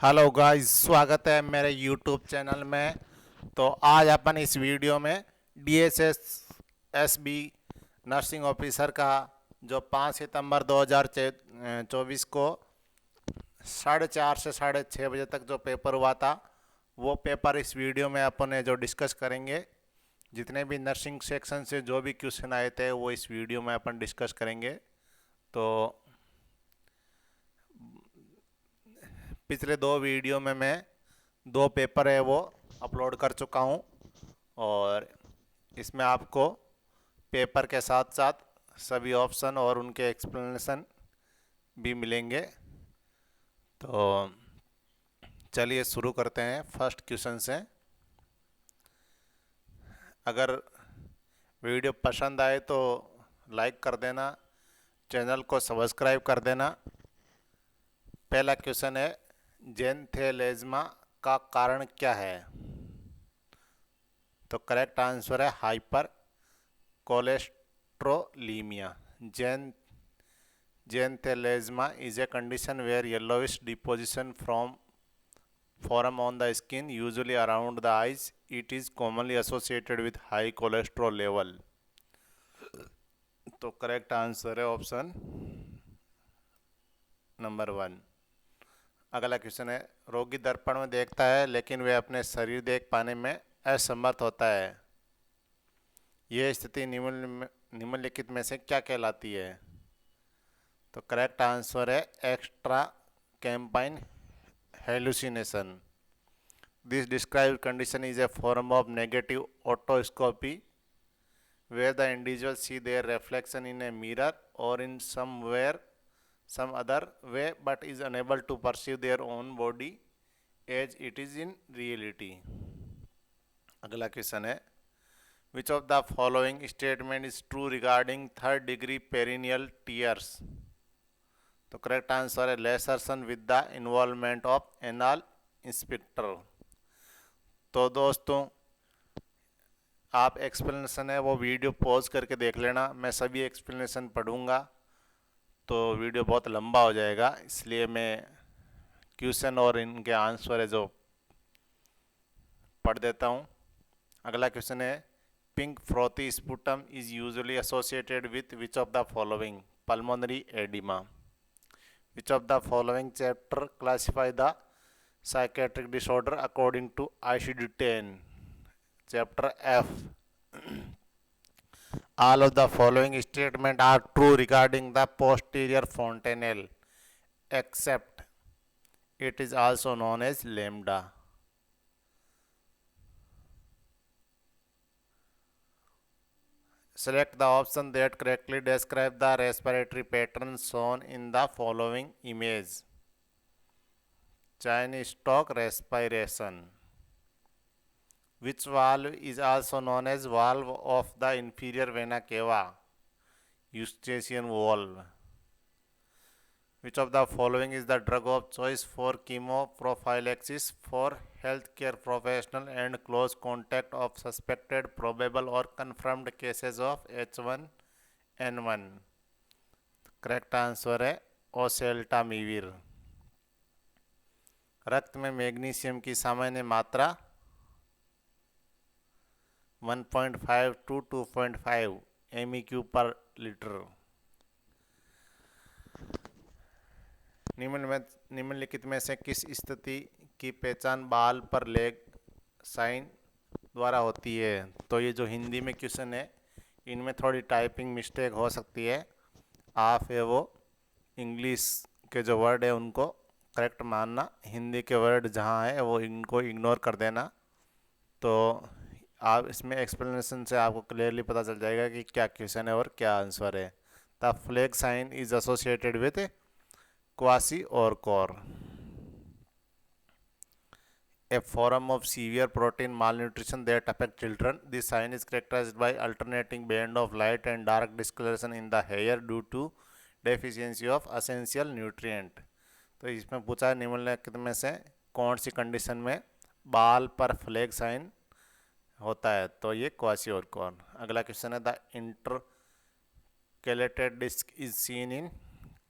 Hello guys, स्वागत है मेरे यूट्यूब चैनल में। तो आज अपन इस वीडियो में डीएसएस एसबी नर्सिंग ऑफिसर का जो 5 सितंबर 2024 को 4:30 से 6:30 बजे तक जो पेपर हुआ था, वो पेपर इस वीडियो में अपन ने जो डिस्कस करेंगे। जितने भी नर्सिंग सेक्शन से जो भी क्वेश्चन आए थे वो इस वीडियो में अपन डिस्कस करेंगे। तो पिछले दो वीडियो में मैं दो पेपर है वो अपलोड कर चुका हूँ, और इसमें आपको पेपर के साथ साथ सभी ऑप्शन और उनके एक्सप्लेनेशन भी मिलेंगे। तो चलिए शुरू करते हैं फर्स्ट क्वेश्चन से। अगर वीडियो पसंद आए तो लाइक कर देना, चैनल को सब्सक्राइब कर देना। पहला क्वेश्चन है, जेनथेलेज्मा का कारण क्या है? तो करेक्ट आंसर है hypercholesterolaemia. Xanthelasma is a condition where yellowish deposition form on the skin, usually around the eyes. It is commonly associated with high cholesterol level. तो करेक्ट आंसर है ऑप्शन नंबर 1। अगला question है, रोगी दर्पण में देखता है लेकिन वह अपने शरीर देख पाने में असमर्थ होता है। यह स्थिति निम्नलिखित में से क्या कहलाती है? तो करेक्ट आंसर है extracampine hallucination. This described condition is a form of negative otoscopy where the individual see their reflection in a mirror or in some other way but is unable to perceive their own body as it is in reality. अगला question है, which of the following statement is true regarding third degree perineal tears? तो correct answer है लेसरसन with the involvement of anal inspector. तो दोस्तों, आप explanation है वो video pause करके देख लेना। मैं सभी एक्सप्लेनेशन पढ़ूंगा तो वीडियो बहुत लंबा हो जाएगा, इसलिए मैं क्वेश्चन और इनके आंसर है जो पढ़ देता हूँ। अगला क्वेश्चन है, pink frothy sputum is usually associated with which of the following? Pulmonary oedema. Which of the following chapter classify the psychiatric disorder according to ICD-10? Chapter F. All of the following statements are true regarding the posterior fontanelle, except it is also known as lambda. Select the option that correctly describe the respiratory pattern shown in the following image. Chinese stock respiration. Which valve is also known as valve of the inferior vena cava? Eustachian valve. Which of the following is the drug of choice for chemoprophylaxis for healthcare professional and close contact of suspected, probable or confirmed cases of H1N1? Correct answer है oseltamivir. रक्त में magnesium की सामान्य मात्रा 1.5 to 2.5 MEQ पर litre. निम्नलिखित में से किस स्थिति की पहचान बाल पर लेग साइन द्वारा होती है? तो ये जो हिंदी में क्वेश्चन है, इनमें थोड़ी टाइपिंग मिस्टेक हो सकती है। आप है वो इंग्लिश के जो वर्ड है उनको करेक्ट मानना, हिंदी के वर्ड जहाँ है वो इनको इग्नोर कर देना। तो आप इसमें एक्सप्लेनेशन से आपको क्लियरली पता चल जाएगा कि क्या क्वेश्चन है और क्या आंसर है। The flag sign is associated with kwashiorkor. A form of severe protein malnutrition that affects children. This sign is characterized by alternating band of light and dark discoloration in the hair due to deficiency of essential nutrient. तो इसमें पूछा है निम्नलिखित में से कौन सी condition में बाल पर फ्लैग साइन होता है? तो ये क्वासी और कॉर्न। अगला क्वेश्चन है, the intercalated disc is seen in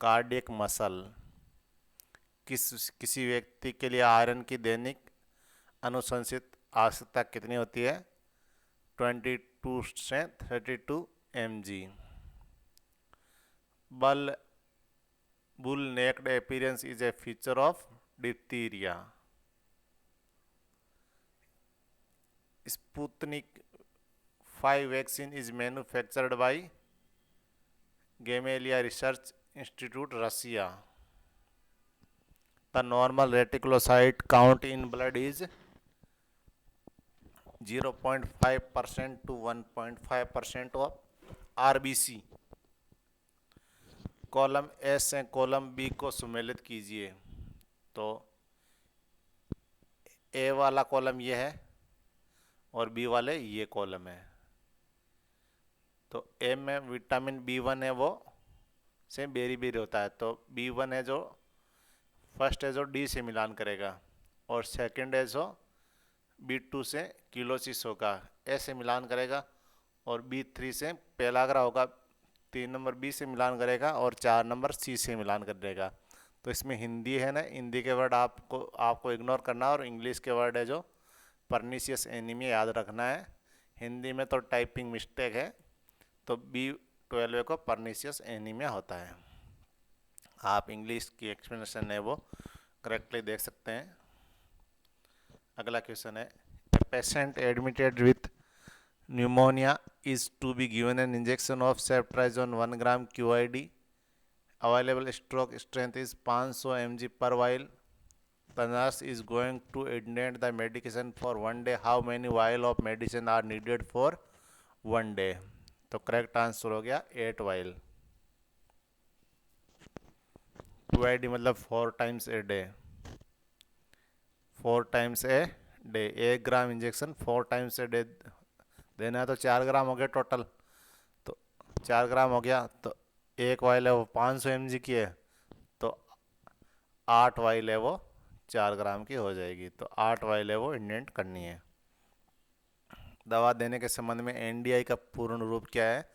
cardiac muscle. किसी व्यक्ति के लिए आयरन की दैनिक अनुशंसित आवश्यकता कितनी होती है? 22 से 32 mg। Bull neck appearance is a feature of diphtheria. Sputnik 5 vaccine is manufactured by Gamaleya research institute, Russia. The normal reticulocyte count in blood is 0.5% to 1.5% of RBC। Column A से column B को सुमेलित कीजिए। तो ए वाला column ये है और B वाले ये कॉलम है। तो ए में विटामिन B1 है, वो से बेरी बेरी होता है। तो B1 है जो फर्स्ट है जो डी से मिलान करेगा, और सेकंड है जो B2 से किलोसिस होगा, ए से मिलान करेगा, और B3 से पेलाग्रा होगा, 3 नंबर बी से मिलान करेगा, और 4 नंबर सी से मिलान कर देगा। तो इसमें हिंदी है ना, हिंदी के वर्ड आपको इग्नोर करना, और इंग्लिश के वर्ड है जो परनीशियस एनीमिया याद रखना है। हिंदी में तो टाइपिंग मिस्टेक है, तो B12 को परनीशियस एनीमिया होता है। आप इंग्लिश की एक्सप्लेनेशन है वो करेक्टली देख सकते हैं। अगला क्वेश्चन है, patient admitted with pneumonia is to be given an injection of ceftriaxone 1 gram QID। Available stock strength is 500 mg per vial। The nurse is going to indent the medication for 1 day. How many vial of medicine are needed for 1 day? तो correct answer हो गया 8 vial। QID मतलब 4 times a day, 4 times a day। 1 gram injection 4 times a day देना है, तो 4 ग्राम हो गया total. तो 4 ग्राम हो गया, तो एक वाइल है वो 500 mg की है, तो 8 वाइल है वो 4 ग्राम की हो जाएगी। तो 8 वाइल है वो इंडेंट करनी है। दवा देने के संबंध में NDI का पूर्ण रूप क्या है?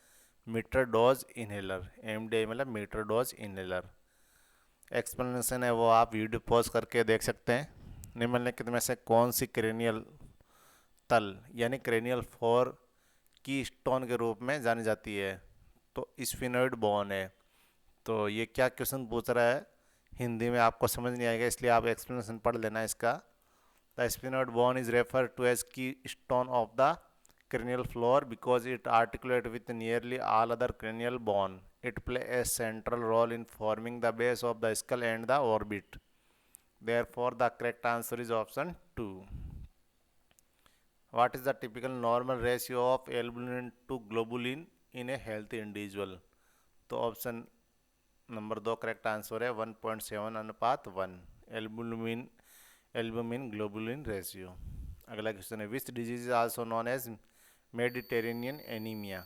Meter dose inhaler. MDI मतलब मीटर डोज इनहेलर। एक्सप्लेनेशन है वो आप वीडियो पॉज करके देख सकते हैं। निम्नलिखित में से कौन सी क्रेनियल तल यानी क्रेनियल फ्लोर की स्टोन के रूप में जानी जाती है? तो स्फिनोइड बोन है। तो ये क्या क्वेश्चन पूछ रहा है, हिंदी में आपको समझ नहीं आएगा, इसलिए आप एक्सप्लेनेशन पढ़ लेना इसका। The sphenoid bone is refer to as keystone of the cranial floor because it articulate with nearly all other cranial bone. It play a central role in forming the base of the skull and the orbit. Therefore, the correct answer is option 2. What is the typical normal ratio of albumin to globulin in a healthy individual? तो option number 2 correct answer है 1.7:1 albumin globulin ratio. अगला question है, which disease is also known as Mediterranean anaemia?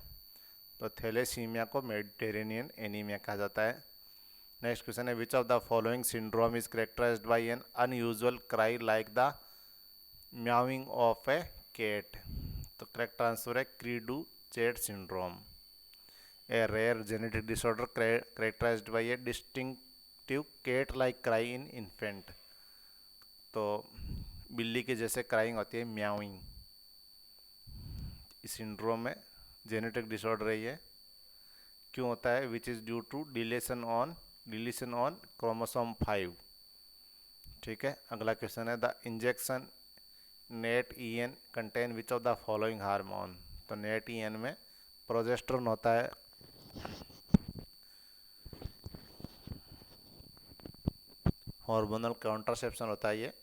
तो thalassaemia को Mediterranean anaemia कहा जाता है। Next question है, which of the following syndrome is characterised by an unusual cry like the mewing of a cat? तो correct answer है cri du chat syndrome. A rare genetic disorder characterized by a distinctive cat-like cry in infant। तो बिल्ली के जैसे crying होती है, म्याउइंग। इस syndrome में जेनेटिक डिसऑर्डर है ये। क्यों होता है? Which is due to deletion on chromosome 5। ठीक है। अगला क्वेश्चन है, the injection NET-EN contain which of the following hormone? तो NET-EN में प्रोजेस्टेरोन होता है, हार्मोनल काउंटरसेप्शन होता है ये,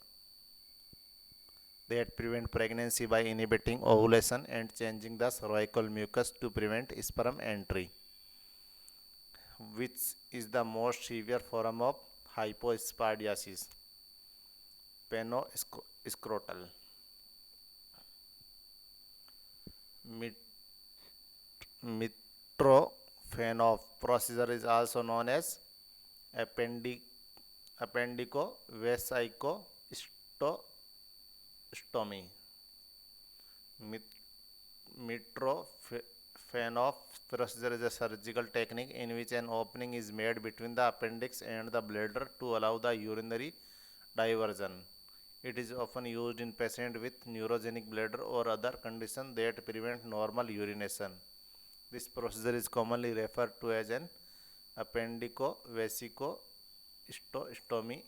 that prevent pregnancy by inhibiting ovulation and changing the cervical mucus to prevent sperm entry. Which is the most severe form of hypospadiasis? Penoscrotal. Mitrophanol procedure is also known as appendicovesicostomy. Fan off procedure is a surgical technique in which an opening is made between the appendix and the bladder to allow the urinary diversion. It is often used in patients with neurogenic bladder or other conditions that prevent normal urination. This procedure is commonly referred to as an appendicovesicostomy.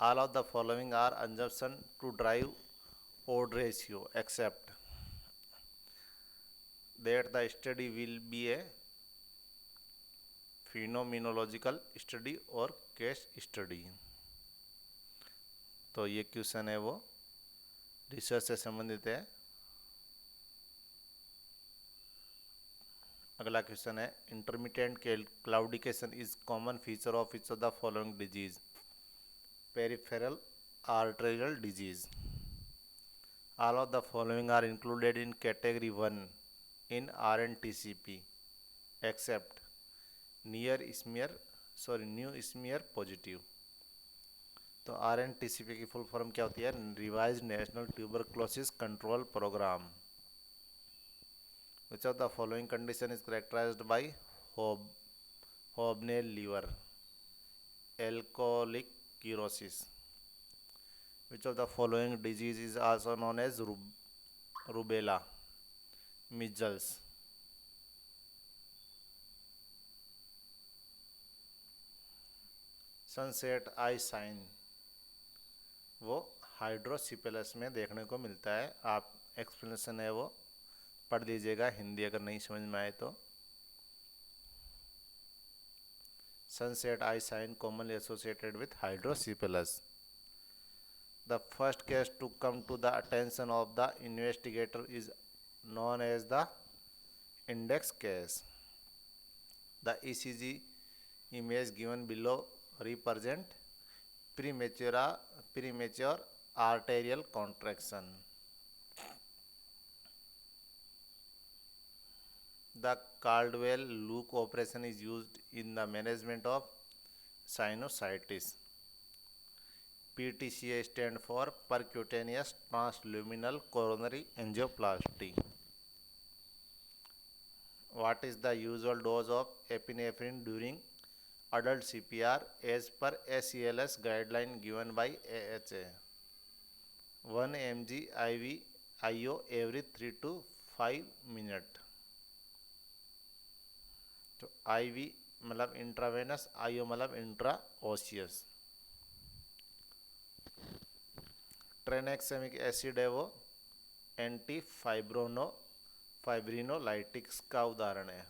All of the following are assumptions to drive odd ratio, except that the study will be a phenomenological study और case study. तो ये question है वो research से संबंधित है. अगला question है intermittent claudication is common feature of which of the following disease. Peripheral arterial disease. All of the following are included in category 1 in RNTCP except new smear positive. तो RNTCP की full form क्या होती है? Revised national tuberculosis control programme. Which of the following condition is characterized by Hobnail liver? Alcoholic cirrhosis. Which of the following disease is also known as rubella? Measles. Sunset eye sign वो hydrocephalus में देखने को मिलता है. आप explanation है वो पढ़ लीजिएगा, हिंदी अगर नहीं समझ में आए तो. Sunset eye sign commonly associated with hydrocephalus. The first case to come to the attention of the investigator is known as the index case. The ECG image given below represent premature arterial contraction. The Caldwell-Luke operation is used in the management of sinusitis. PTCA stand for percutaneous transluminal coronary angioplasty. What is the usual dose of epinephrine during adult CPR as per ACLS guideline given by AHA? 1 mg IV IO every 3 to 5 minutes. तो IV मतलब intravenous, IO मतलब इंट्राओसियस. ट्रेनेक्सेमिक acid है वो anti फाइब्रिनोलाइटिक्स का उदाहरण है.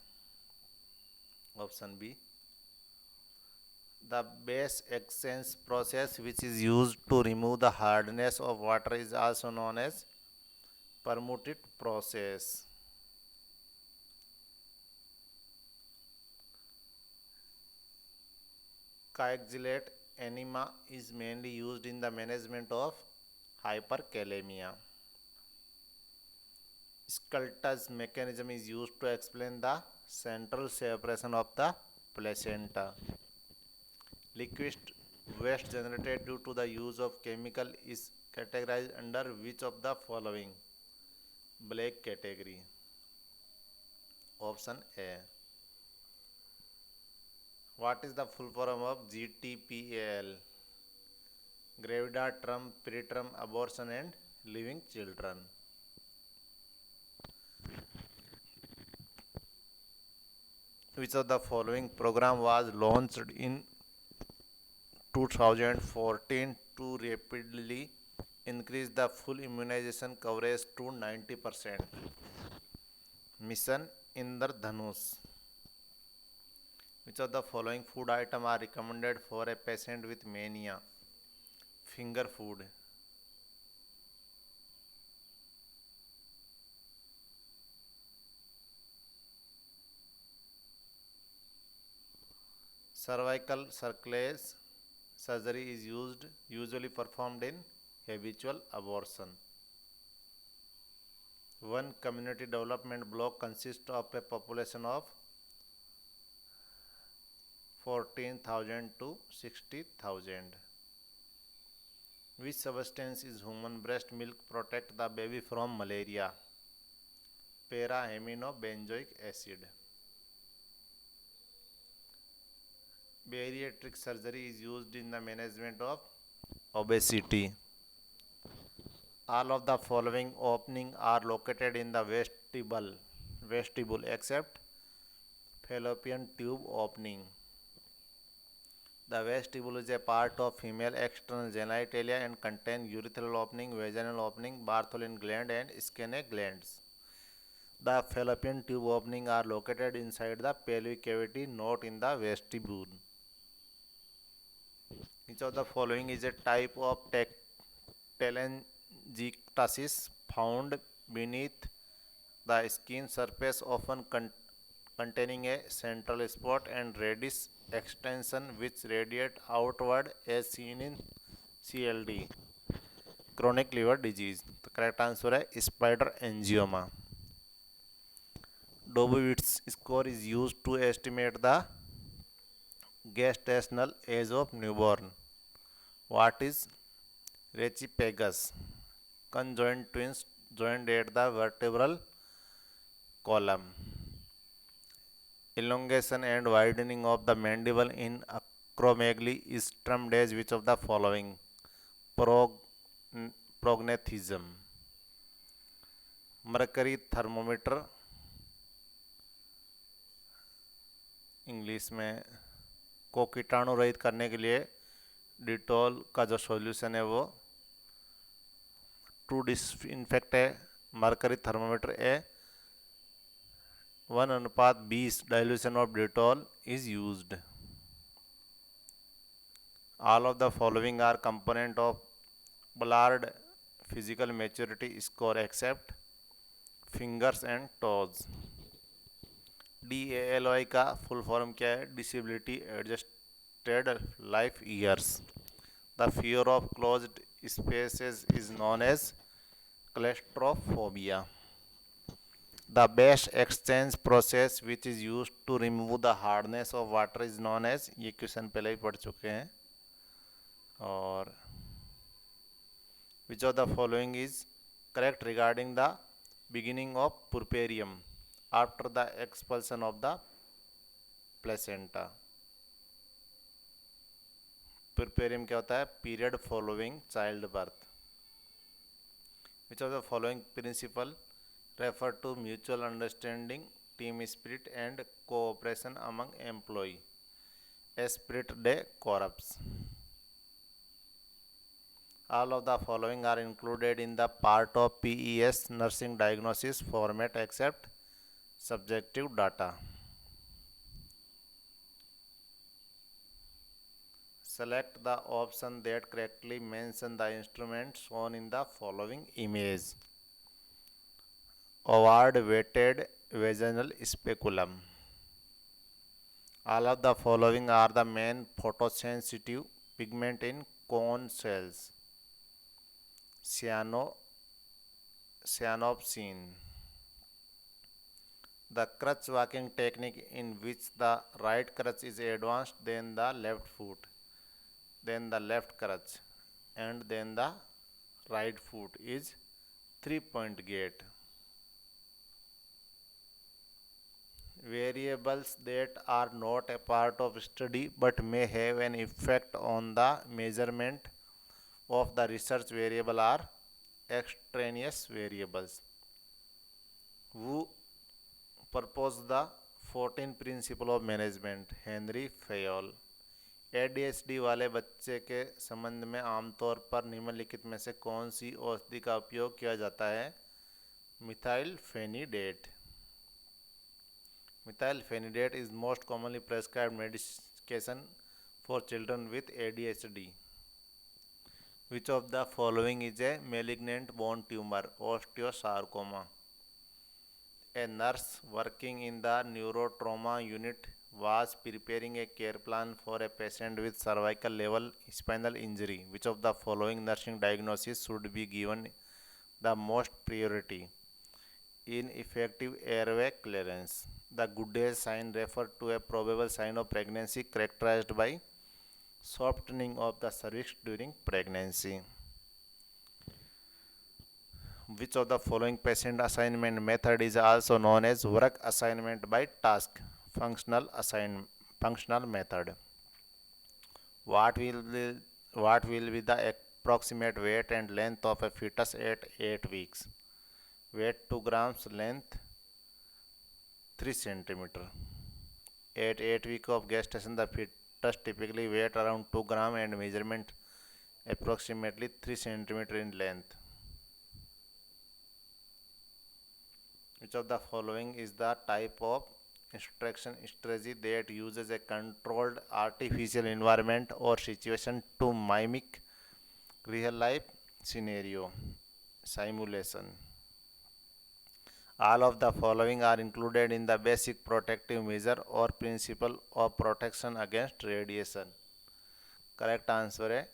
Option B. The base exchange process which is used to remove the hardness of water is also known as permutit process. Coagulate enema is mainly used in the management of hyperkalemia. Skelter's mechanism is used to explain the central separation of the placenta. Liquid waste generated due to the use of chemical is categorized under which of the following? Black category. Option A. What is the full form of GTPAL? Gravida, term, preterm abortion and living children. Which of the following program was launched in 2014 to rapidly increase the full immunization coverage to 90%? Mission Indradhanush. Which of the following food items are recommended for a patient with mania? Finger food. Cervical circlage surgery is usually performed in habitual abortion. One community development block consists of a population of 14,000 to 60,000. Which substance is human breast milk protect the baby from malaria? Para amino benzoic acid. Bariatric surgery is used in the management of obesity. All of the following openings are located in the vestibule except fallopian tube opening. The vestibule is a part of female external genitalia and contains urethral opening, vaginal opening, Bartholin gland and Skene glands. The fallopian tube opening are located inside the pelvic cavity, not in the vestibule. Which of the following is a type of telangiectasis found beneath the skin surface, often containing a central spot and reddish extension which radiate outward as seen in CLD, chronic liver disease. The correct answer है spider angioma. Dobovitz score is used to estimate the gestational age of newborn. What is Rechipegus? Conjoined twins joined at the vertebral column. Elongation and widening of the mandible in acromegaly is termed as which of the following? Prognathism. Mercury thermometer English में को कीटाणु रहित करने के लिए Dettol का जो solution है वो टू डिसइंफेक्ट है mercury thermometer A 1:20 dilution of Dettol is used. All of the following are component of Ballard physical maturity score except fingers and toes. DALY का फुल फॉर्म क्या है? Disability adjusted life years. The fear of closed spaces is known as claustrophobia. The base exchange process which is used to remove the hardness of water is known as, ये question पहले ही पढ़ चुके हैं. और which of the following is correct regarding the beginning of puerperium after the expulsion of the placenta? puerperium क्या होता है? Period following childbirth. Which of the following principle refer to mutual understanding, team spirit and cooperation among employee? Esprit de corps. All of the following are included in the part of PES nursing diagnosis format except subjective data. Select the option that correctly mention the instrument shown in the following image. Ovard weighted vaginal speculum. All of the following are the main photosensitive pigment in cone cells. Cyanopsin. The crutch walking technique in which the right crutch is advanced than the left foot, then the left crutch, and then the right foot is 3-point gait. Variables that are not a part of study but may have an effect on the measurement of the research variable are extraneous variables. Who proposed the 14 principle of management? Henry Fayol. ADHD वाले बच्चे के संबंध में आमतौर पर निम्नलिखित में से कौन सी औषधि का उपयोग किया जाता है? Methylphenidate. Methylphenidate is most commonly prescribed medication for children with ADHD. Which of the following is a malignant bone tumor? Osteosarcoma. A nurse working in the neurotrauma unit was preparing a care plan for a patient with cervical level spinal injury. Which of the following nursing diagnosis should be given the most priority? Ineffective airway clearance. The Goodale sign referred to a probable sign of pregnancy characterized by softening of the cervix during pregnancy. Which of the following patient assignment method is also known as work assignment by task? Functional method. What will be, what will be the approximate weight and length of a fetus at 8 weeks? Weight 2 grams, length 3 centimeter. At 8 weeks of gestation, the fetus typically weight around 2 gram and measurement approximately 3 centimeter in length. Which of the following is the type of instruction strategy that uses a controlled artificial environment or situation to mimic real life scenario? Simulation. All of the following are included in the basic protective measure or principle of protection against radiation. Correct answer है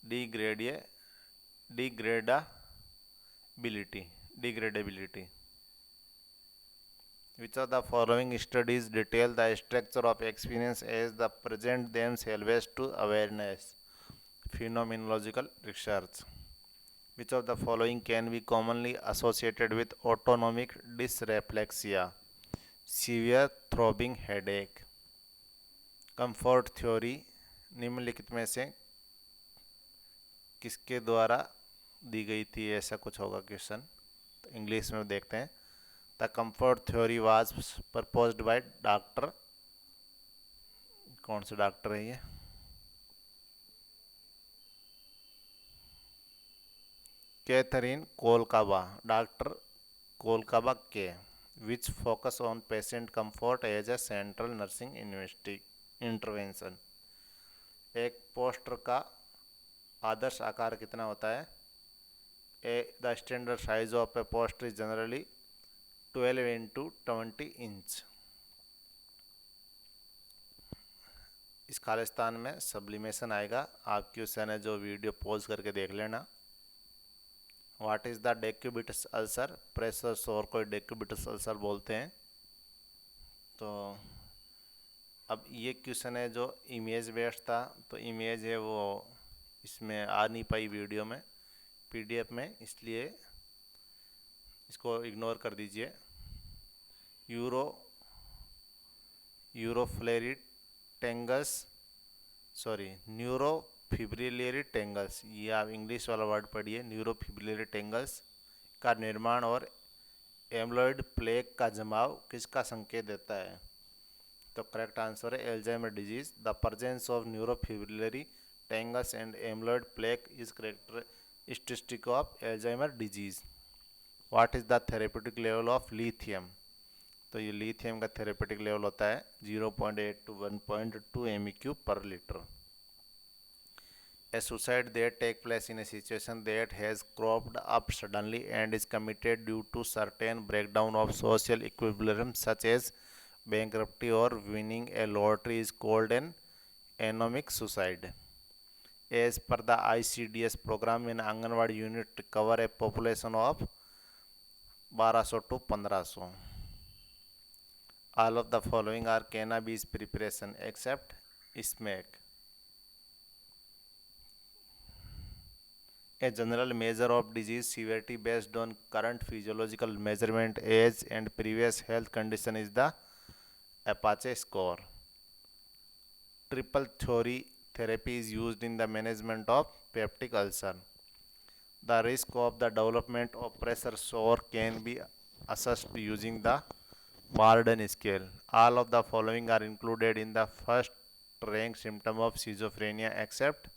degradability. Which of the following studies detail the structure of experience as the present themselves to awareness? Phenomenological research. Which of the following can be commonly associated with autonomic dysreflexia? Severe throbbing headache. Comfort theory निम्नलिखित में से किसके द्वारा दी गई थी? ऐसा कुछ होगा क्वेश्चन, तो इंग्लिश में देखते हैं. The comfort theory was proposed by doctor, कौन से डॉक्टर है ये? कैथरीन कोलकाबा, डॉक्टर कोलकाबा के. Which focus on patient comfort as a central nursing intervention. एक पोस्टर का आदर्श आकार कितना होता है? The standard size of a poster is generally 12 into 20 inch. इस खालिस्तान में सब्लिमेशन आएगा. आप क्वेश्चन है जो वीडियो पॉज करके देख लेना. What is the decubitus ulcer? Pressure sore को डेक्यूबिटस अल्सर बोलते हैं. तो अब ये क्वेश्चन है जो इमेज बेस्ड था, तो इमेज है वो इसमें आ नहीं पाई वीडियो में, पीडीएफ में, इसलिए इसको इग्नोर कर दीजिए. न्यूरोफिब्रिलरी टेंगल्स, ये आप इंग्लिश वाला वर्ड पढ़िए. न्यूरोफिब्रिलरी टेंगल्स का निर्माण और एम्लोइड प्लेक का जमाव किसका संकेत देता है? तो करेक्ट आंसर है Alzheimer disease. The presence of neurofibrillary tangles and amyloid plaque is characteristic of Alzheimer disease. What is the therapeutic level of lithium? तो ये लिथियम का थेरेप्यूटिक लेवल होता है 0.8 to 1.2 MEq per liter. A suicide that takes place in a situation that has cropped up suddenly and is committed due to certain breakdown of social equilibrium such as bankruptcy or winning a lottery is called an anomic suicide. As per the ICDS program, in Anganwadi unit to cover a population of 1200 to 1500. All of the following are cannabis preparation except smack. A general measure of disease severity based on current physiological measurement, age, and previous health condition is the Apache score. Triple theory therapy is used in the management of peptic ulcer. The risk of the development of pressure sore can be assessed using the Marden scale. All of the following are included in the first ranked symptom of schizophrenia except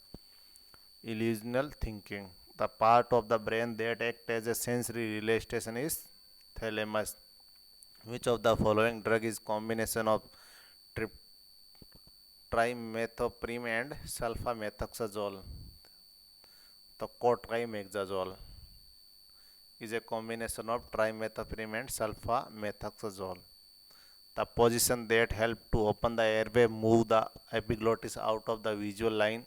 illusional thinking. The part of the brain that acts as a sensory relay station is thalamus. Which of the following drug is combination of trimethoprim and sulfamethoxazole? The cotrimazole is a combination of trimethoprim and sulfamethoxazole. The position that help to open the airway, move the epiglottis out of the visual line,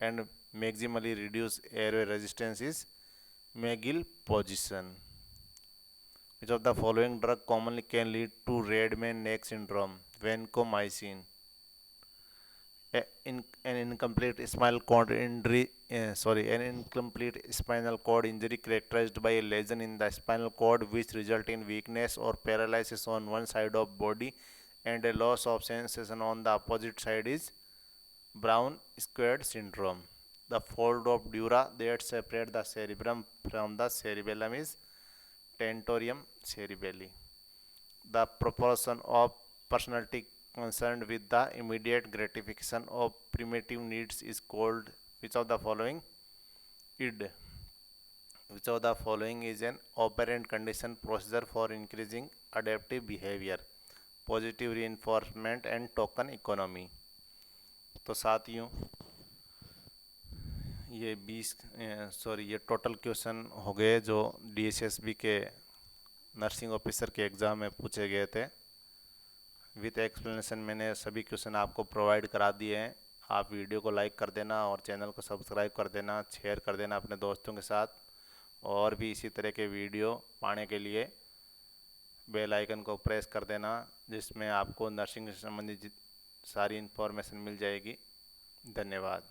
and maximally reduce airway resistance is McGill position. Which of the following drug commonly can lead to red man neck syndrome? Vancomycin. An incomplete spinal cord injury, an incomplete spinal cord injury characterized by a lesion in the spinal cord which result in weakness or paralysis on one side of body and a loss of sensation on the opposite side is Brown squared syndrome. The fold of dura that separate the cerebrum from the cerebellum is tentorium cerebelli. The proportion of personality concerned with the immediate gratification of primitive needs is called which of the following? Id. Which of the following is an operant condition procedure for increasing adaptive behavior? Positive reinforcement and token economy. तो साथियों ये total question हो गए जो DSSB के nursing officer के exam में पूछे गए थे। विथ एक्सप्लेनेशन मैंने सभी क्वेश्चन आपको प्रोवाइड करा दिए हैं। आप वीडियो को लाइक कर देना और चैनल को सब्सक्राइब कर देना, शेयर कर देना अपने दोस्तों के साथ। और भी इसी तरह के वीडियो पाने के लिए बेल आइकन को प्रेस कर देना, जिसमें आपको नर्सिंग से संबंधित सारी इन्फॉर्मेशन मिल जाएगी। धन्यवाद।